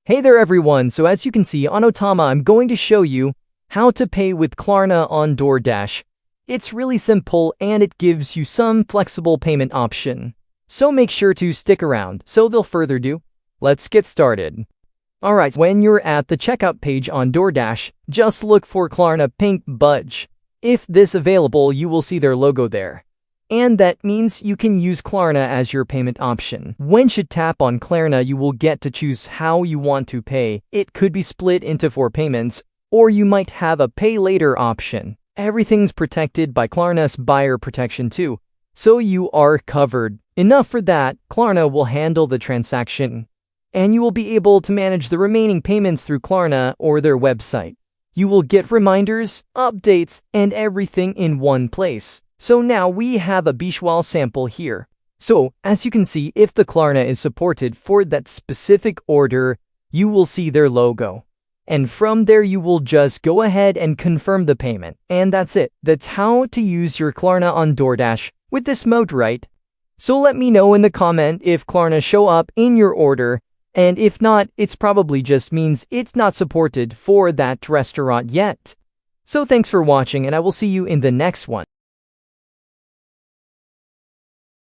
Hey there everyone, so as you can see on Otama, I'm going to show you how to pay with Klarna on Doordash. It's really simple and it gives you some flexible payment option. So make sure to stick around. So without further ado, let's get started. Alright, when you're at the checkout page on Doordash, just look for Klarna Pink Budge. If this available, you will see their logo there. And that means you can use Klarna as your payment option. Once you tap on Klarna, you will get to choose how you want to pay. It could be split into 4 payments, or you might have a pay later option. Everything's protected by Klarna's buyer protection too, so you are covered. Enough for that, Klarna will handle the transaction, and you will be able to manage the remaining payments through Klarna or their website. You will get reminders, updates, and everything in one place. So now we have a visual sample here. So, as you can see, if the Klarna is supported for that specific order, you will see their logo. And from there, you will just go ahead and confirm the payment. And that's it. That's how to use your Klarna on Doordash with this mode, right? So let me know in the comment if Klarna show up in your order. And if not, it's probably just means it's not supported for that restaurant yet. So thanks for watching, and I will see you in the next one.